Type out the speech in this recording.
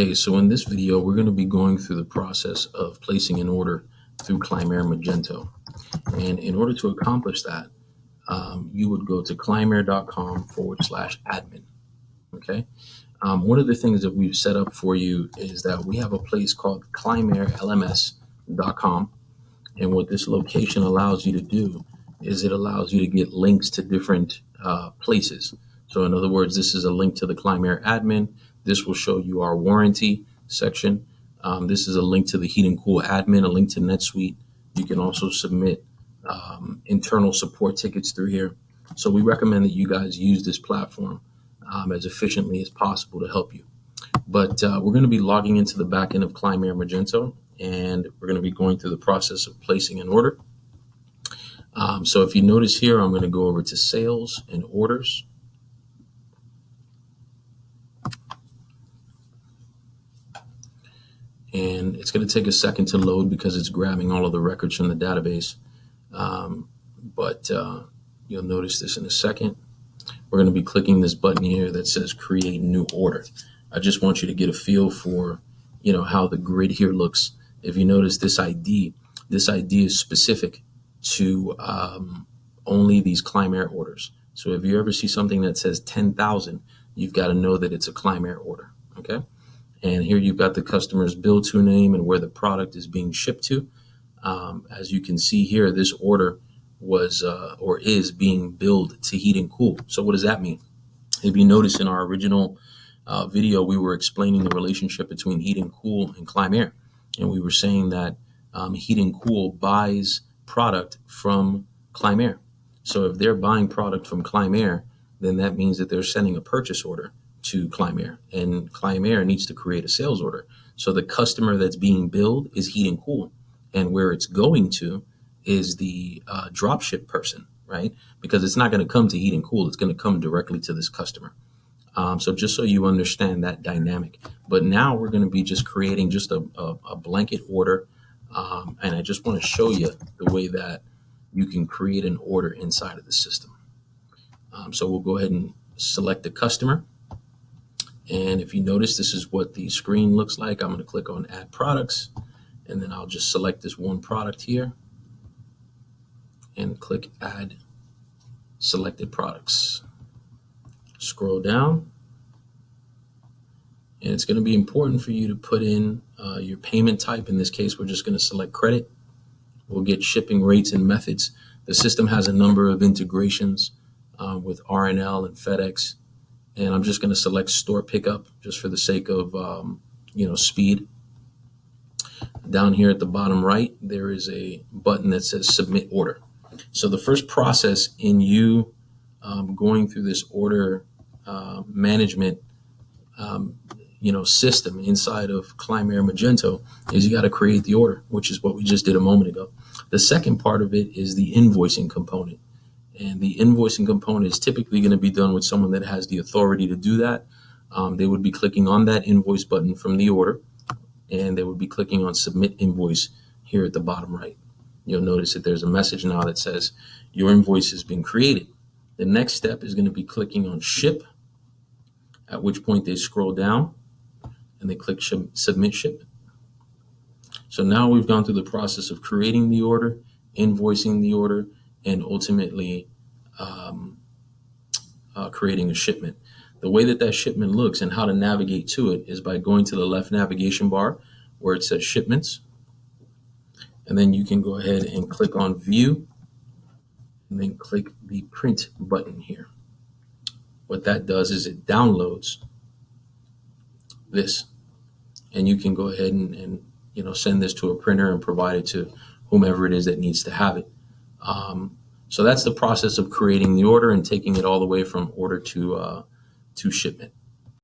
Okay, so in this video, we're going to be going through the process of placing an order through Klimaire Magento. And in order to accomplish that, you would go to klimaire.com/admin. Okay. One of the things that we've set up for you is that we have a place called klimairelms.com. And what this location allows you to do is it allows you to get links to different places. So in other words, this is a link to the Klimaire admin. This will show you our warranty section. This is a link to the Heat and Cool admin, a link to NetSuite. You can also submit internal support tickets through here. So we recommend that you guys use this platform as efficiently as possible to help you. But we're going to be logging into the backend of Klimaire Magento, and we're going to be going through the process of placing an order. So if you notice here, I'm going to go over to sales and orders. And it's going to take a second to load because it's grabbing all of the records from the database. But you'll notice this in a second. We're going to be clicking this button here that says create new order. I just want you to get a feel for, how the grid here looks. If you notice this ID is specific to only these Klimaire orders. So if you ever see something that says 10,000, you've got to know that it's a Klimaire order. Okay. And here you've got the customer's bill to name and where the product is being shipped to. As you can see here, this order was or is being billed to Heat and Cool. So what does that mean? If you notice in our original video, we were explaining the relationship between Heat and Cool and Klimaire. And we were saying that Heat and Cool buys product from Klimaire. So if they're buying product from Klimaire, then that means that they're sending a purchase order to Klimaire, and Klimaire needs to create a sales order. So the customer that's being billed is Heat and Cool, and where it's going to is the dropship person, right? Because it's not going to come to Heat and Cool, it's going to come directly to this customer. So just so you understand that dynamic. But now we're going to be just creating just a blanket order, and I just want to show you the way that you can create an order inside of the system. So we'll go ahead and select the customer. And if you notice, this is what the screen looks like. I'm going to click on Add Products, and then I'll just select this one product here and click Add Selected Products. Scroll down, and it's going to be important for you to put in your payment type. In this case, we're just going to select credit. We'll get shipping rates and methods. The system has a number of integrations with RNL and FedEx. And I'm just going to select store pickup just for the sake of, speed. Down here at the bottom right, there is a button that says submit order. So the first process in you going through this order management, system inside of Klimaire Magento is you got to create the order, which is what we just did a moment ago. The second part of it is the invoicing component. And the invoicing component is typically going to be done with someone that has the authority to do that. They would be clicking on that invoice button from the order, and they would be clicking on submit invoice here at the bottom right. You'll notice that there's a message now that says your invoice has been created. The next step is going to be clicking on ship, at which point they scroll down and they click submit shipment. So now we've gone through the process of creating the order, invoicing the order, and ultimately creating a shipment. The way that shipment looks and how to navigate to it is by going to the left navigation bar where it says shipments. And then you can go ahead and click on view and then click the print button here. What that does is it downloads this, and you can go ahead and send this to a printer and provide it to whomever it is that needs to have it. So that's the process of creating the order and taking it all the way from order to shipment.